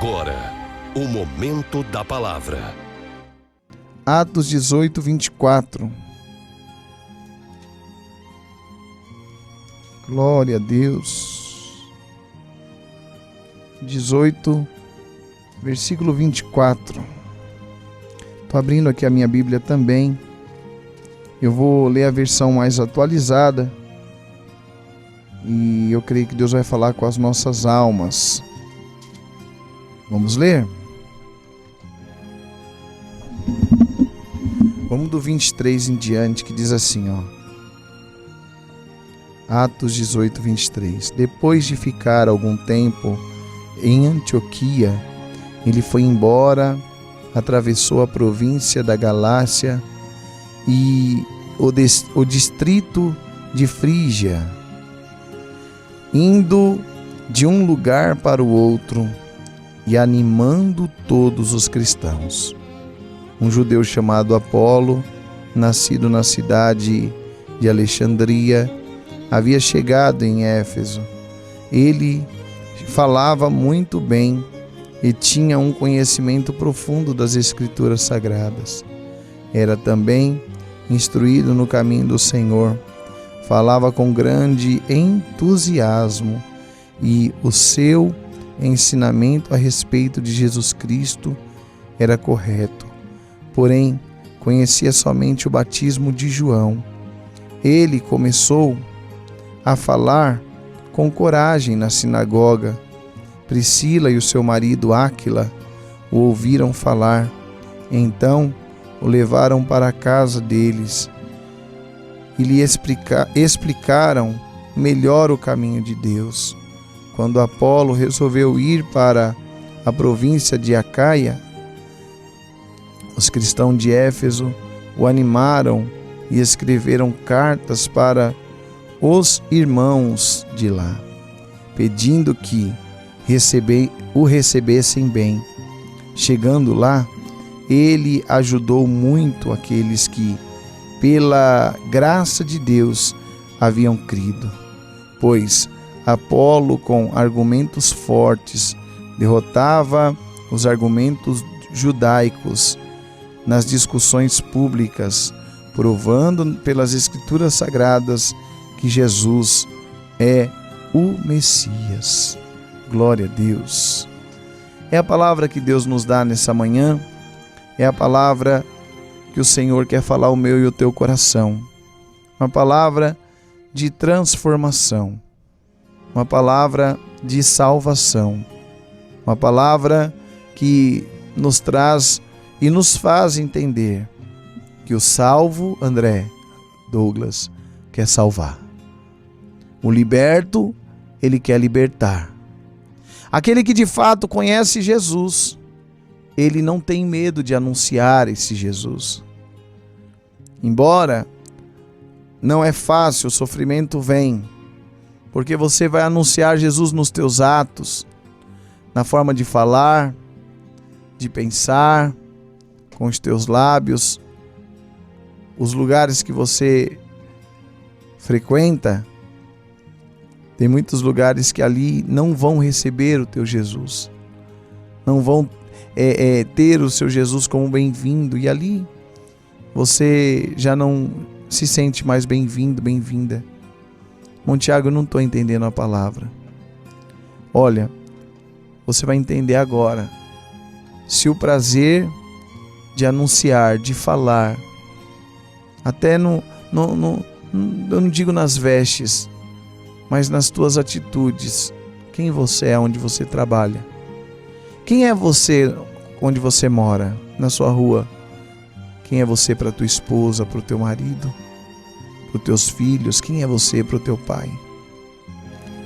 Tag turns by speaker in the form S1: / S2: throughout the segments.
S1: agora, o momento da palavra.
S2: Atos 18, 24. Glória a Deus. 18, versículo 24. Estou abrindo aqui a minha Bíblia também. Eu vou ler a versão mais atualizada. E eu creio que Deus vai falar com as nossas almas. Vamos ler? Vamos do 23 em diante, que diz assim, ó. Atos 18, 23. Depois de ficar algum tempo em Antioquia, ele foi embora, atravessou a província da Galácia e o distrito de Frígia, indo de um lugar para o outro e animando todos os cristãos. Um judeu chamado Apolo, nascido na cidade de Alexandria, havia chegado em Éfeso. Ele falava muito bem e tinha um conhecimento profundo das Escrituras Sagradas. Era também instruído no caminho do Senhor. Falava com grande entusiasmo e o seu ensinamento a respeito de Jesus Cristo era correto. Porém, conhecia somente o batismo de João. Ele começou a falar com coragem na sinagoga. Priscila e o seu marido Áquila o ouviram falar. Então, o levaram para a casa deles e lhe explicaram melhor o caminho de Deus. Quando Apolo resolveu ir para a província de Acaia, os cristãos de Éfeso o animaram e escreveram cartas para os irmãos de lá, pedindo que o recebessem bem. Chegando lá, ele ajudou muito aqueles que, pela graça de Deus, haviam crido, pois Apolo, com argumentos fortes, derrotava os argumentos judaicos nas discussões públicas, provando pelas Escrituras Sagradas que Jesus é o Messias. Glória a Deus. É a palavra que Deus nos dá nessa manhã, é a palavra que o Senhor quer falar ao meu e ao teu coração. Uma palavra de transformação, uma palavra de salvação, uma palavra que nos traz e nos faz entender que o salvo, André, Douglas, quer salvar. O liberto, ele quer libertar. Aquele que de fato conhece Jesus, ele não tem medo de anunciar esse Jesus. Embora não é fácil, o sofrimento vem, porque você vai anunciar Jesus nos teus atos, na forma de falar, de pensar, com os teus lábios, os lugares que você frequenta. Tem muitos lugares que ali não vão receber o teu Jesus, não vão ter o seu Jesus como bem-vindo, e ali você já não se sente mais bem-vindo, bem-vinda. Tiago, eu não estou entendendo a palavra. Olha, você vai entender agora. Se o prazer de anunciar, de falar, até eu não digo nas vestes, mas nas tuas atitudes, quem você é onde você trabalha, quem é você onde você mora, na sua rua, quem é você para tua esposa, para o teu marido, para os teus filhos, quem é você para o teu pai,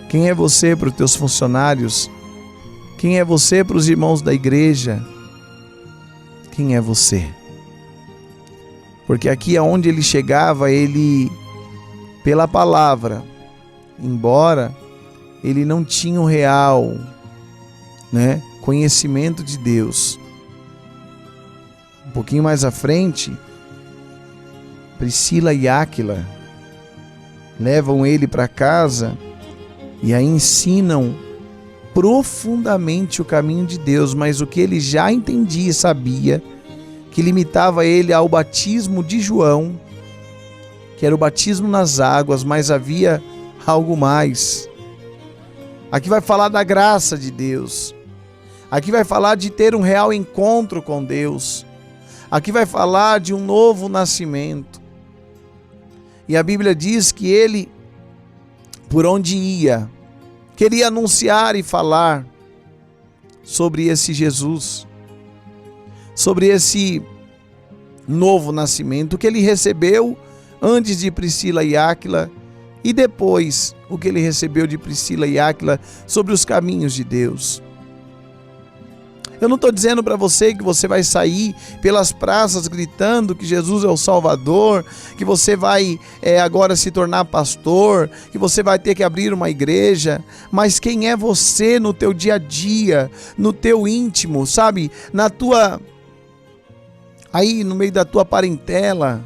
S2: quem é você para os teus funcionários, quem é você para os irmãos da igreja, quem é você? Porque aqui aonde ele chegava, ele, pela palavra, embora ele não tinha o real, conhecimento de Deus. Um pouquinho mais à frente, Priscila e Áquila levam ele para casa e aí ensinam profundamente o caminho de Deus, mas o que ele já entendia e sabia, que limitava ele ao batismo de João, que era o batismo nas águas, mas havia algo mais. Aqui vai falar da graça de Deus. Aqui vai falar de ter um real encontro com Deus. Aqui vai falar de um novo nascimento. E a Bíblia diz que ele, por onde ia, queria anunciar e falar sobre esse Jesus, sobre esse novo nascimento que ele recebeu antes de Priscila e Áquila e depois o que ele recebeu de Priscila e Áquila sobre os caminhos de Deus. Eu não estou dizendo para você que você vai sair pelas praças gritando que Jesus é o Salvador, que você vai agora se tornar pastor, que você vai ter que abrir uma igreja, mas quem é você no teu dia a dia, no teu íntimo, sabe? Aí no meio da tua parentela,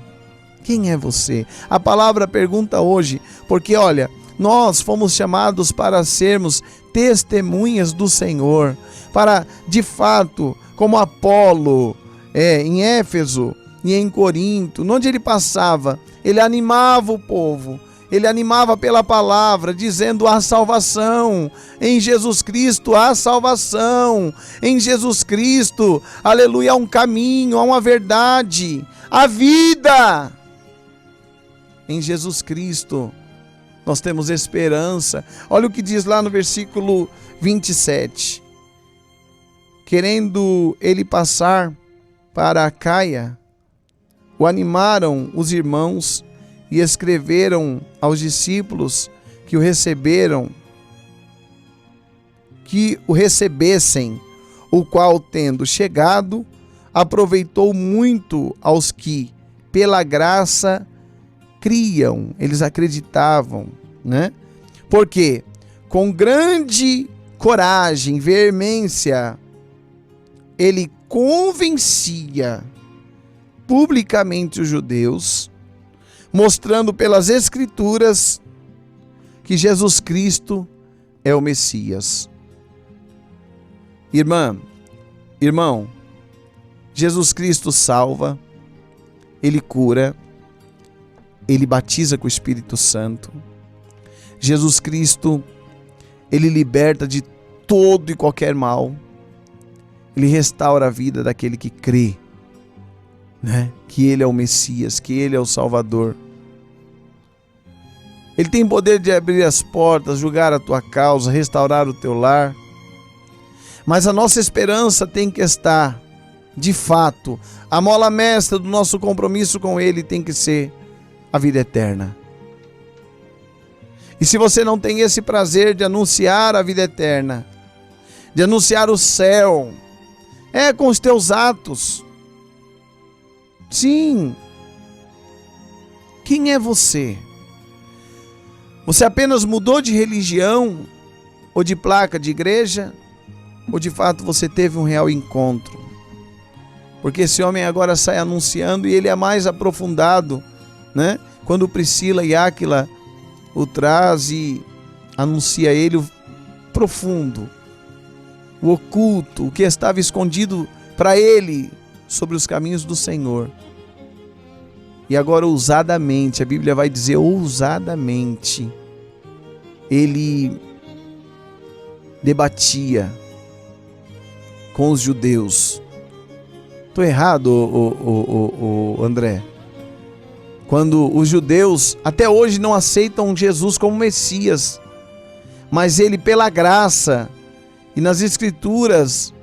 S2: quem é você? A palavra pergunta hoje, porque olha, nós fomos chamados para sermos testemunhas do Senhor, para de fato, como Apolo, em Éfeso e em Corinto, onde ele passava, ele animava o povo, ele animava pela palavra, dizendo: há salvação, em Jesus Cristo há salvação, em Jesus Cristo, aleluia, há um caminho, há uma verdade, há vida. Em Jesus Cristo nós temos esperança. Olha o que diz lá no versículo 27. Querendo ele passar para Acaia, o animaram os irmãos e escreveram aos discípulos que o recebessem, o qual, tendo chegado, aproveitou muito aos que, pela graça, criam. Eles acreditavam, né? Porque com grande coragem, veemência, ele convencia publicamente os judeus, mostrando pelas Escrituras que Jesus Cristo é o Messias. Irmão, Jesus Cristo salva, ele cura, ele batiza com o Espírito Santo. Jesus Cristo, ele liberta de todo e qualquer mal. Ele restaura a vida daquele que crê, né? Que ele é o Messias, que ele é o Salvador. Ele tem poder de abrir as portas, julgar a tua causa, restaurar o teu lar. Mas a nossa esperança tem que estar, de fato, a mola mestra do nosso compromisso com ele tem que ser a vida eterna. E se você não tem esse prazer de anunciar a vida eterna, de anunciar o céu, com os teus atos. Sim. Quem é você? Você apenas mudou de religião ou de placa de igreja? Ou de fato você teve um real encontro? Porque esse homem agora sai anunciando e ele é mais aprofundado, né? Quando Priscila e Áquila o traz e anuncia ele o profundo, o oculto, o que estava escondido para ele sobre os caminhos do Senhor. E agora ousadamente, a Bíblia vai dizer ousadamente, ele debatia com os judeus. Estou errado, André? Quando os judeus até hoje não aceitam Jesus como Messias, mas ele, pela graça e nas Escrituras,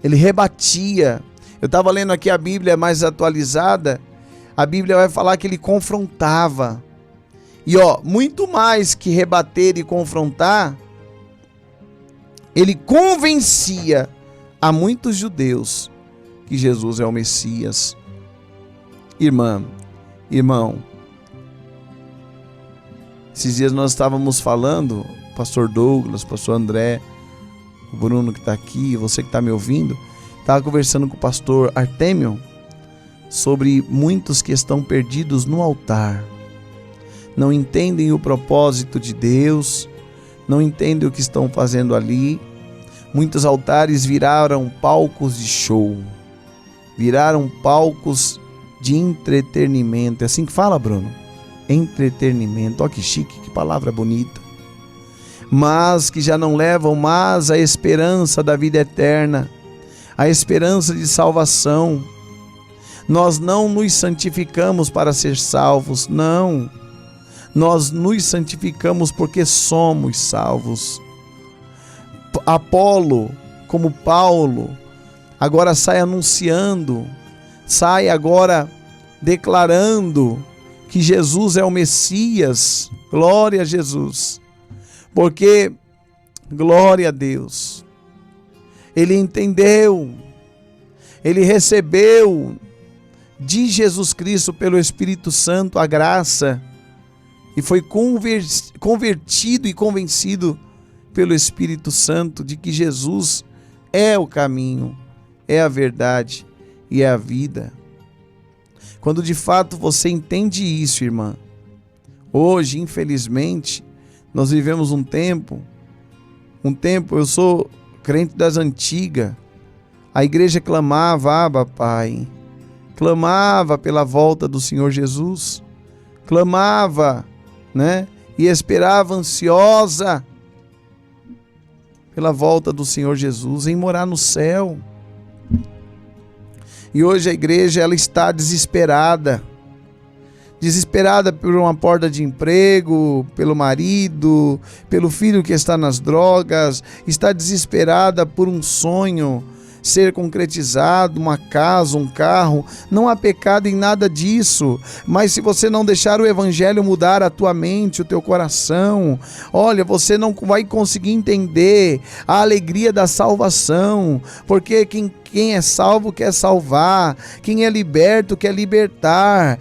S2: ele rebatia. Eu estava lendo aqui a Bíblia mais atualizada, a Bíblia vai falar que ele confrontava. E muito mais que rebater e confrontar, ele convencia a muitos judeus que Jesus é o Messias. Irmão, esses dias nós estávamos falando, pastor Douglas, pastor André, o Bruno que está aqui, você que está me ouvindo, estava conversando com o pastor Artêmio sobre muitos que estão perdidos no altar, não entendem o propósito de Deus, não entendem o que estão fazendo ali, Muitos altares viraram palcos de show, viraram palcos de entretenimento. É assim que fala, Bruno? Entretenimento. Olha que chique, que palavra bonita. Mas que já não levam mais a esperança da vida eterna, a esperança de salvação. Nós não nos santificamos para ser salvos, não. Nós nos santificamos porque somos salvos. Apolo, como Paulo, agora sai anunciando, sai agora declarando que Jesus é o Messias. Glória a Jesus. Porque, glória a Deus, ele entendeu, ele recebeu de Jesus Cristo pelo Espírito Santo a graça e foi convertido e convencido pelo Espírito Santo de que Jesus é o caminho, é a verdade e é a vida. Quando de fato você entende isso, irmã, hoje, infelizmente, nós vivemos um tempo, eu sou crente das antigas, a igreja clamava, Abba, Pai, clamava pela volta do Senhor Jesus, clamava, né? E esperava ansiosa pela volta do Senhor Jesus, em morar no céu. E hoje a igreja, ela está desesperada por uma porta de emprego, pelo marido, pelo filho que está nas drogas, está desesperada por um sonho ser concretizado, uma casa, um carro. Não há pecado em nada disso, mas se você não deixar o evangelho mudar a tua mente, o teu coração, olha, você não vai conseguir entender a alegria da salvação, porque quem é salvo quer salvar, quem é liberto quer libertar,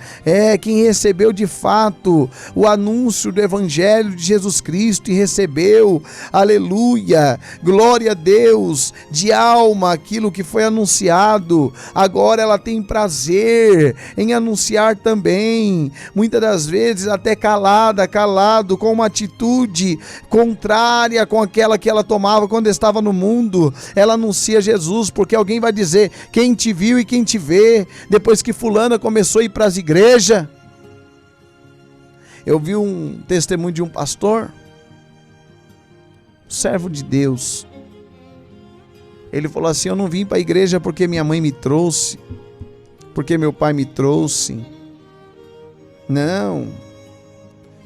S2: quem recebeu de fato o anúncio do Evangelho de Jesus Cristo e recebeu, aleluia, glória a Deus, de alma aquilo que foi anunciado, agora ela tem prazer em anunciar também, muitas das vezes até calado, com uma atitude contrária com aquela que ela tomava quando estava no mundo. Ela anuncia Jesus, porque alguém vai dizer, quem te viu e quem te vê, depois que fulana começou a ir para as igrejas. Eu vi um testemunho de um pastor, servo de Deus. Ele falou assim, eu não vim para a igreja porque minha mãe me trouxe, porque meu pai me trouxe. Não.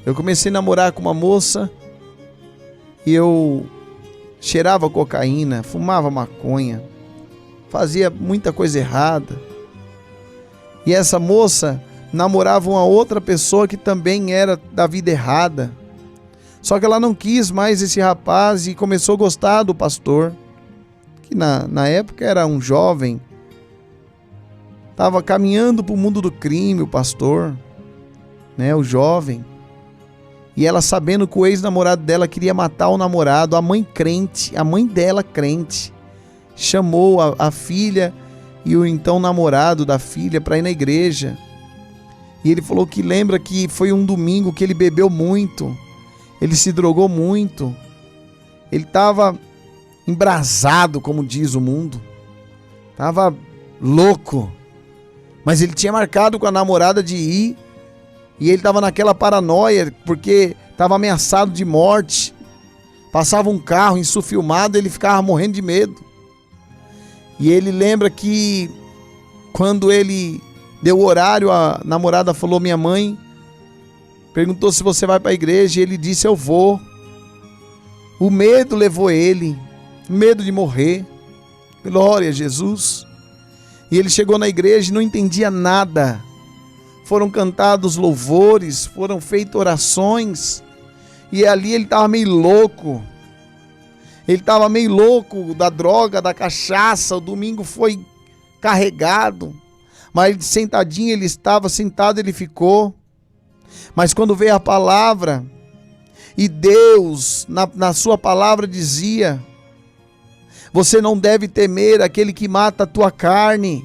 S2: Eu comecei a namorar com uma moça e eu cheirava cocaína, fumava maconha, fazia muita coisa errada. E essa moça namorava uma outra pessoa que também era da vida errada. Só que ela não quis mais esse rapaz e começou a gostar do pastor, que na época era um jovem. Estava caminhando para o mundo do crime, o pastor, né, o jovem. E ela, sabendo que o ex-namorado dela queria matar o namorado, a mãe crente, a mãe dela crente, chamou a filha e o então namorado da filha para ir na igreja. E ele falou que lembra que foi um domingo que ele bebeu muito, ele se drogou muito, ele estava embrasado, como diz o mundo, estava louco, mas ele tinha marcado com a namorada de ir. E ele estava naquela paranoia, porque estava ameaçado de morte. Passava um carro insufilmado, ele ficava morrendo de medo. E ele lembra que quando ele deu o horário, a namorada falou, minha mãe perguntou se você vai para a igreja, e ele disse, eu vou. O medo levou ele, medo de morrer. Glória a Jesus. E ele chegou na igreja e não entendia nada. Foram cantados louvores, foram feitas orações, e ali ele estava meio louco. Ele estava meio louco da droga, da cachaça. O domingo foi carregado, mas sentadinho ele estava, sentado ele ficou. Mas quando veio a palavra, e Deus na sua palavra dizia, você não deve temer aquele que mata a tua carne,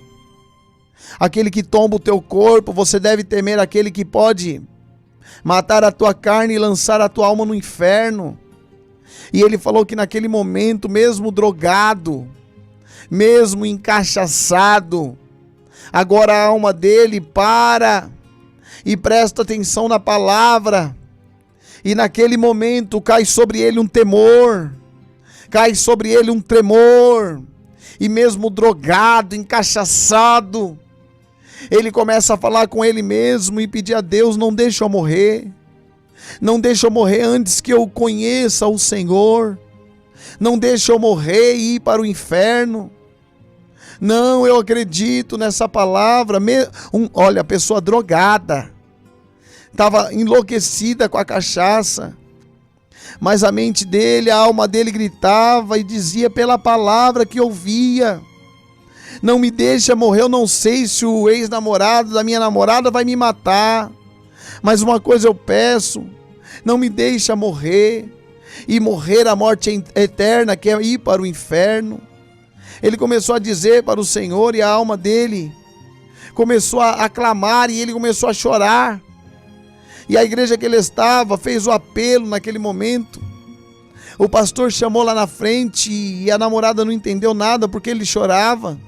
S2: aquele que tomba o teu corpo, você deve temer aquele que pode matar a tua carne e lançar a tua alma no inferno. E ele falou que naquele momento, mesmo drogado, mesmo encachaçado, agora a alma dele para e presta atenção na palavra. E naquele momento cai sobre ele um temor, cai sobre ele um tremor. E mesmo drogado, encachaçado, ele começa a falar com ele mesmo e pedir a Deus: não deixa eu morrer. Não deixa eu morrer antes que eu conheça o Senhor. Não deixa eu morrer e ir para o inferno. Não, eu acredito nessa palavra. Olha, a pessoa drogada, estava enlouquecida com a cachaça, mas a mente dele, a alma dele gritava e dizia pela palavra que ouvia: não me deixa morrer, eu não sei se o ex-namorado da minha namorada vai me matar, mas uma coisa eu peço: não me deixa morrer, e morrer a morte eterna, que é ir para o inferno. Ele começou a dizer para o Senhor, e a alma dele começou a clamar, e ele começou a chorar. E a igreja que ele estava fez o apelo naquele momento. O pastor chamou lá na frente, e a namorada não entendeu nada porque ele chorava.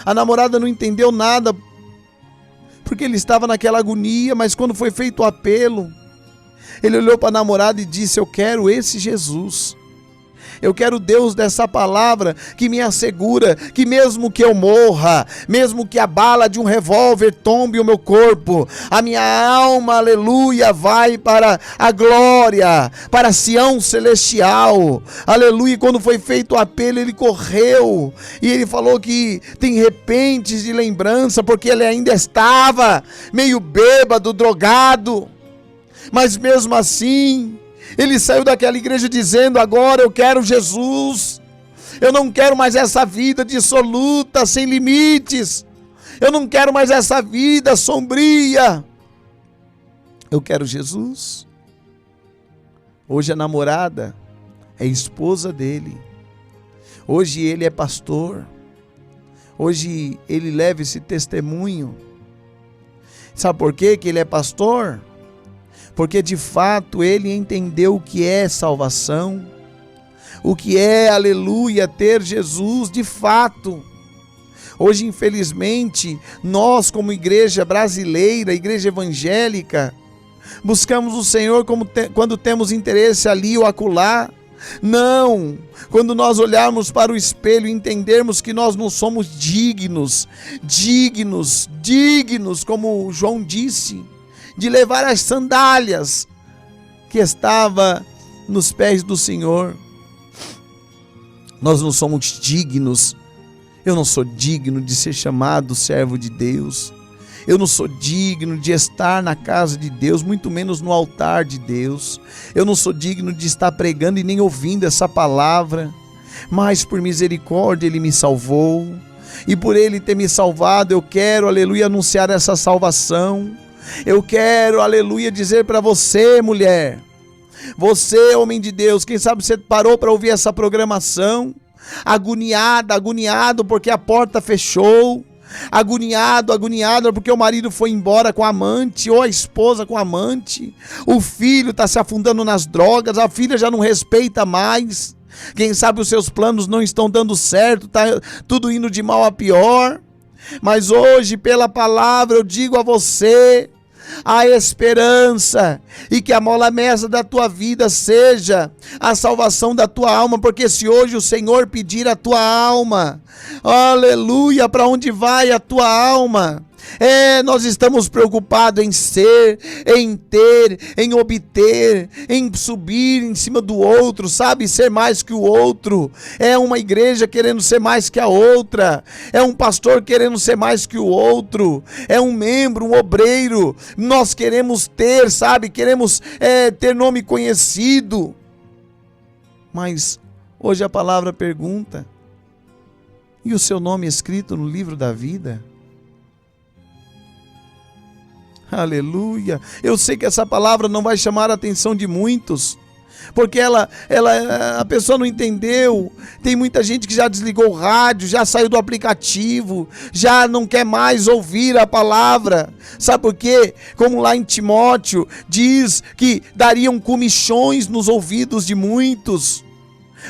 S2: A namorada não entendeu nada porque ele estava naquela agonia, mas quando foi feito o apelo, ele olhou para a namorada e disse: eu quero esse Jesus. Eu quero Deus dessa palavra que me assegura que mesmo que eu morra, mesmo que a bala de um revólver tombe o meu corpo, a minha alma, aleluia, vai para a glória, para Sião celestial, aleluia. E quando foi feito o apelo, ele correu e ele falou que tem repentes de lembrança, porque ele ainda estava meio bêbado, drogado, mas mesmo assim ele saiu daquela igreja dizendo: agora eu quero Jesus. Eu não quero mais essa vida dissoluta, sem limites. Eu não quero mais essa vida sombria. Eu quero Jesus. Hoje a namorada é esposa dele. Hoje ele é pastor. Hoje ele leva esse testemunho. Sabe por quê que ele é pastor? Porque de fato ele entendeu o que é salvação, o que é, aleluia, ter Jesus de fato. Hoje, infelizmente, nós como igreja brasileira, igreja evangélica, buscamos o Senhor quando temos interesse ali ou acolá. Não, quando nós olharmos para o espelho e entendermos que nós não somos dignos, como João disse, de levar as sandálias que estava nos pés do Senhor. Nós não somos dignos. Eu não sou digno de ser chamado servo de Deus. Eu não sou digno de estar na casa de Deus, muito menos no altar de Deus. Eu não sou digno de estar pregando e nem ouvindo essa palavra. Mas por misericórdia Ele me salvou. E por Ele ter me salvado, eu quero, aleluia, anunciar essa salvação. Eu quero, aleluia, dizer para você, mulher, você, homem de Deus, quem sabe você parou para ouvir essa programação, agoniado porque a porta fechou, agoniado porque o marido foi embora com a amante, ou a esposa com a amante, o filho está se afundando nas drogas, a filha já não respeita mais, quem sabe os seus planos não estão dando certo, está tudo indo de mal a pior. Mas hoje, pela palavra, eu digo a você: a esperança, e que a mola mesa da tua vida seja a salvação da tua alma, porque se hoje o Senhor pedir a tua alma, aleluia, para onde vai a tua alma? Nós estamos preocupados em ser, em ter, em obter, em subir em cima do outro, sabe? Ser mais que o outro. É uma igreja querendo ser mais que a outra. É um pastor querendo ser mais que o outro. É um membro, um obreiro. Nós queremos ter, sabe? Queremos ter nome conhecido. Mas hoje a palavra pergunta: e o seu nome escrito no livro da vida? Aleluia. Eu sei que essa palavra não vai chamar a atenção de muitos, porque a pessoa não entendeu. Tem muita gente que já desligou o rádio, já saiu do aplicativo, já não quer mais ouvir a palavra. Sabe por quê? Como lá em Timóteo diz que dariam comichões nos ouvidos de muitos.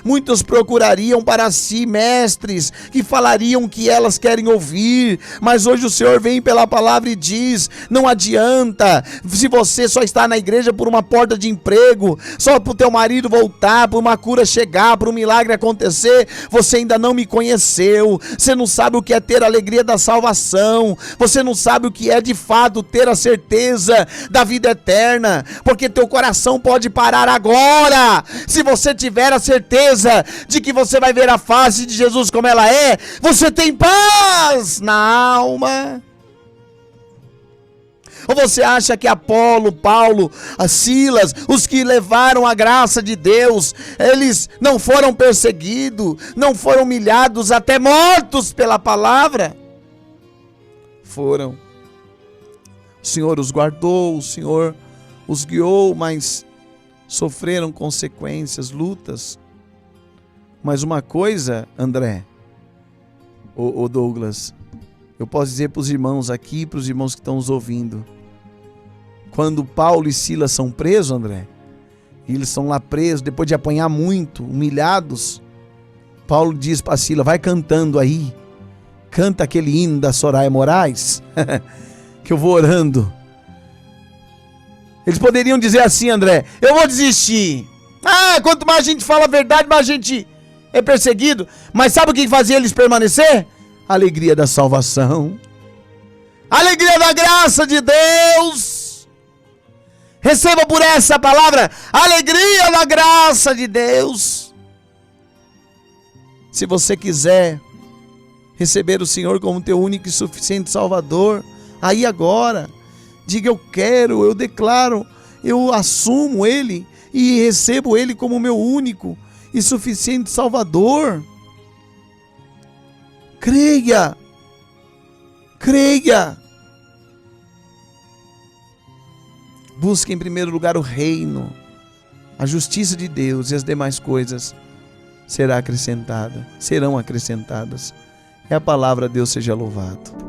S2: Muitos procurariam para si mestres que falariam o que elas querem ouvir, mas hoje o Senhor vem pela palavra e diz: não adianta, se você só está na igreja por uma porta de emprego, só para o teu marido voltar, para uma cura chegar, para um milagre acontecer, você ainda não me conheceu, você não sabe o que é ter a alegria da salvação, você não sabe o que é de fato ter a certeza da vida eterna, porque teu coração pode parar agora, se você tiver a certeza de que você vai ver a face de Jesus como ela é, você tem paz na alma. Ou você acha que Apolo, Paulo, Silas, os que levaram a graça de Deus, eles não foram perseguidos, não foram humilhados, até mortos pela palavra? Foram. O Senhor os guardou, o Senhor os guiou, mas sofreram consequências, lutas. Mas uma coisa, André, o Douglas, eu posso dizer para os irmãos aqui, para os irmãos que estão nos ouvindo, quando Paulo e Silas são presos, André, e eles estão lá presos, depois de apanhar muito, humilhados, Paulo diz para Silas: vai cantando aí, canta aquele hino da Soraya Moraes, que eu vou orando. Eles poderiam dizer assim, André: eu vou desistir. Quanto mais a gente fala a verdade, mais a gente é perseguido. Mas sabe o que fazia eles permanecer? A alegria da salvação, a alegria da graça de Deus. Receba por essa palavra: alegria da graça de Deus. Se você quiser receber o Senhor como teu único e suficiente Salvador, aí agora, diga: eu quero, eu declaro, eu assumo Ele e recebo Ele como meu único e suficiente Salvador. Creia, creia. Busque em primeiro lugar o reino, a justiça de Deus, e as demais coisas serão acrescentadas. É a palavra, Deus seja louvado.